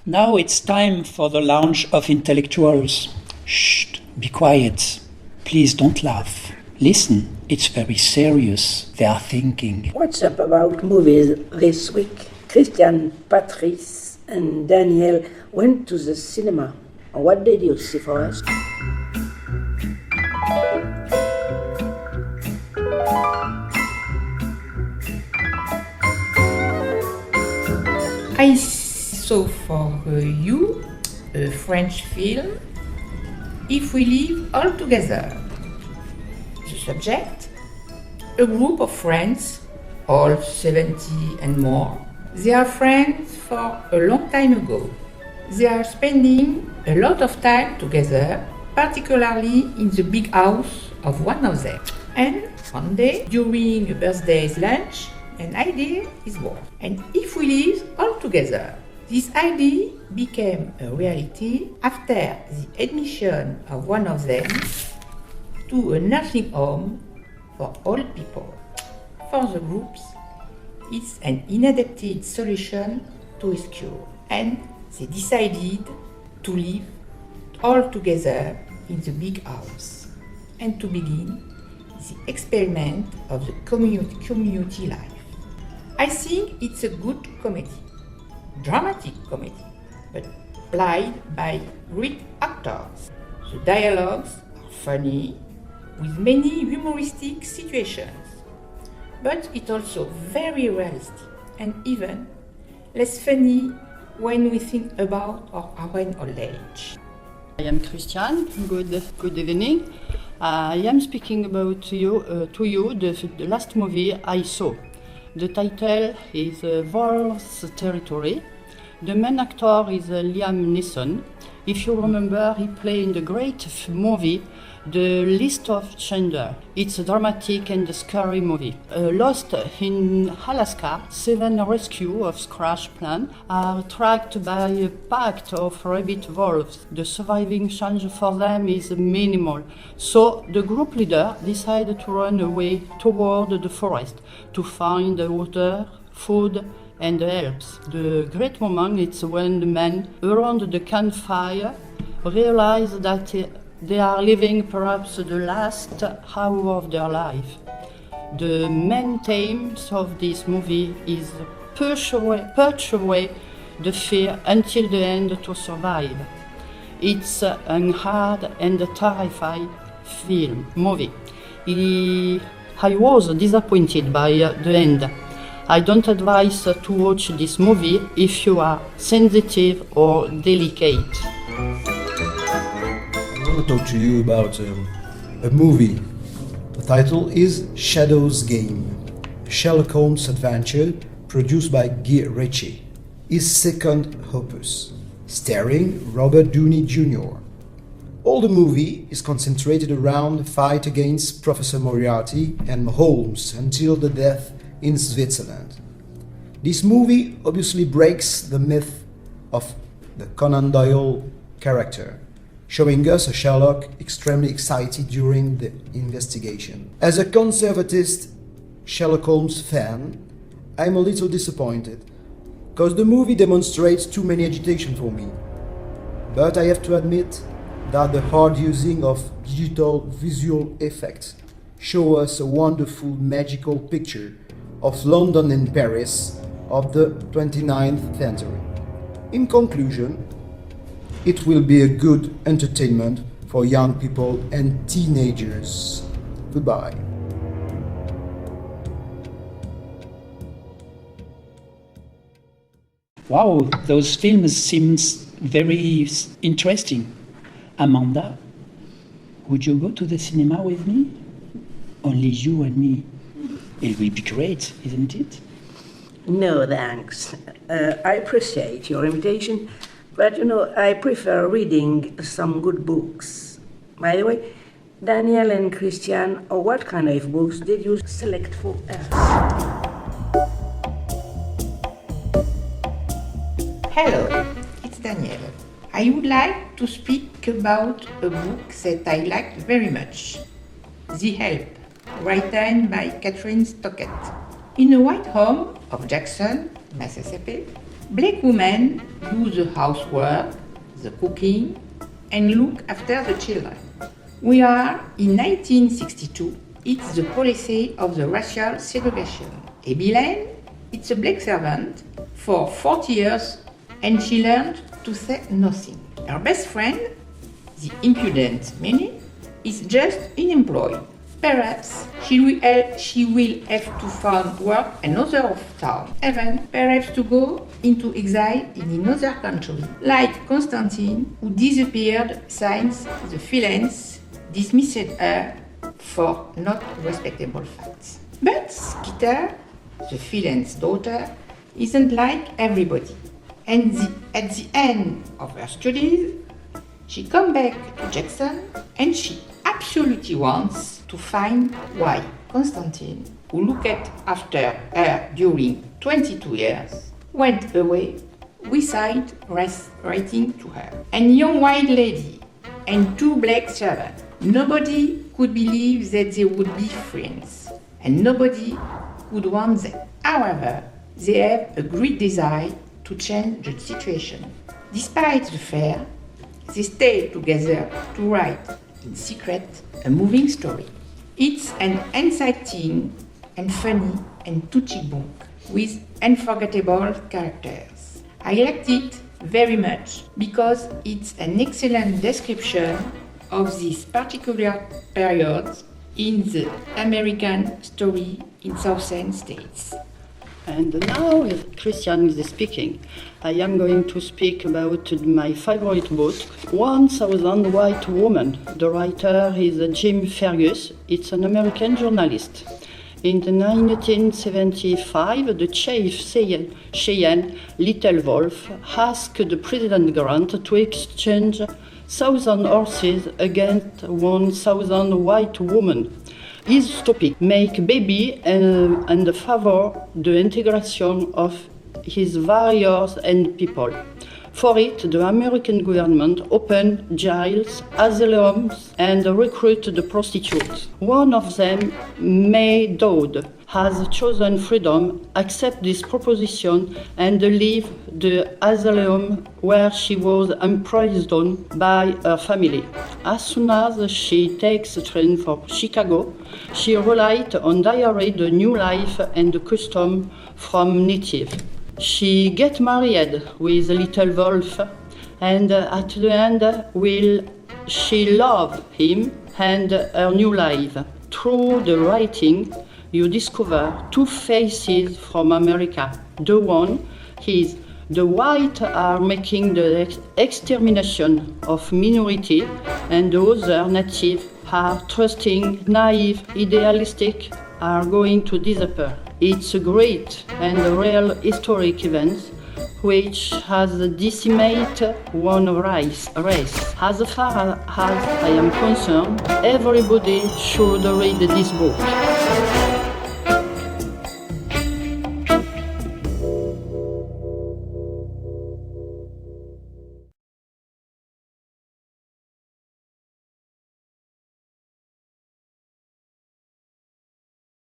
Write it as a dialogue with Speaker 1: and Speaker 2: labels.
Speaker 1: Now it's time for the launch of intellectuals. Shh, be quiet. Please don't laugh. Listen, it's very serious. They are thinking.
Speaker 2: What's up about movies this week? Christian, Patrice, and Daniel went to the cinema. What did you see for us?
Speaker 3: I saw for you a French film, If We Live All Together. The subject, a group of friends, all 70 and more. They are friends for a long time ago. They are spending a lot of time together, particularly in the big house of one of them. And one day, during a birthday lunch, an idea is born. And if we live all together, this idea became a reality after the admission of one of them to a nursing home for old people. For the groups, it's an inadapted solution to his cure, and they decided to live all together in the big house and to begin the experiment of the community life. I think it's a good comedy, dramatic comedy, but played by great actors. The dialogues are funny, with many humoristic situations, but it's also very realistic and even less funny when we think about our own old age.
Speaker 4: I am Christian. Good evening. I am speaking about to you the last movie I saw. The title is Wolf's Territory. The main actor is Liam Neeson. If you remember, he played in the great movie The List of Schindler. It's a dramatic and scary movie. Lost in Alaska, 7 rescue of crash plane are tracked by a pack of rabid wolves. The surviving chance for them is minimal, so the group leader decided to run away toward the forest to find water, food, and helps. The great moment is when the men around the campfire realize that they are living perhaps the last hour of their life. The main theme of this movie is push away the fear until the end to survive. It's a hard and terrifying movie. I was disappointed by the end. I don't advise to watch this movie if you are sensitive or delicate.
Speaker 5: I want to talk to you about a movie. The title is Shadow's Game, a Sherlock Holmes adventure produced by Guy Ritchie, his second opus, starring Robert Downey Jr. All the movie is concentrated around the fight against Professor Moriarty and Holmes until the death in Switzerland. This movie obviously breaks the myth of the Conan Doyle character, showing us a Sherlock extremely excited during the investigation. As a conservative Sherlock Holmes fan, I'm a little disappointed, because the movie demonstrates too many agitation for me. But I have to admit that the hard using of digital visual effects show us a wonderful magical picture of London and Paris of the 29th century. In conclusion, it will be a good entertainment for young people and teenagers. Goodbye.
Speaker 1: Wow, those films seem very interesting. Amanda, would you go to the cinema with me? Only you and me. It will be great, isn't it?
Speaker 2: No, thanks. I appreciate your invitation, but I prefer reading some good books. By the way, Daniel and Christian, what kind of books did you select for us?
Speaker 3: Hello, it's Daniel. I would like to speak about a book that I liked very much, The Help, written by Catherine Stockett. In a white home of Jackson, Mississippi, Black women do the housework, the cooking, and look after the children. We are in 1962. It's the policy of the racial segregation. Abby Lane, it's a black servant for 40 years, and she learned to say nothing. Her best friend, the impudent Minnie, is just unemployed. Perhaps she will have to find work another town, even perhaps to go into exile in another country, like Constantine, who disappeared since the villains dismissed her for not respectable facts. But Skeeter, the villain's daughter, isn't like everybody, and at the end of her studies, she comes back to Jackson and she absolutely wants to find why Constantine, who looked after her during 22 years, went away without writing to her. And young white lady and two black servants. Nobody could believe that they would be friends, and nobody could want them. However, they have a great desire to change the situation. Despite the fear, they stay together to write in secret a moving story. It's an exciting and funny and touching book with unforgettable characters. I liked it very much because it's an excellent description of this particular period in the American story in southern states.
Speaker 4: And now Christian is speaking. I am going to speak about my favorite book, 1000 White Women. The writer is Jim Fergus. It's an American journalist. In 1975, the chief Cheyenne Little Wolf asked the President Grant to exchange 1,000 horses against 1,000 white women. His topic, make baby and favor the integration of his warriors and people. For it, the American government opened jails, asylums, and recruited the prostitutes. One of them, May Dowd, has chosen freedom, accept this proposition, and leave the asylum where she was imprisoned by her family. As soon as she takes a train for Chicago, she relied on diary the new life and the custom from native. She gets married with Little Wolf, and at the end she love him and her new life. Through the writing, you discover two faces from America. The one is the white are making the extermination of minority, and the other native are trusting, naive, idealistic, are going to disappear. It's a great and real historic event which has decimated one race. As far as I am concerned, everybody should read this book.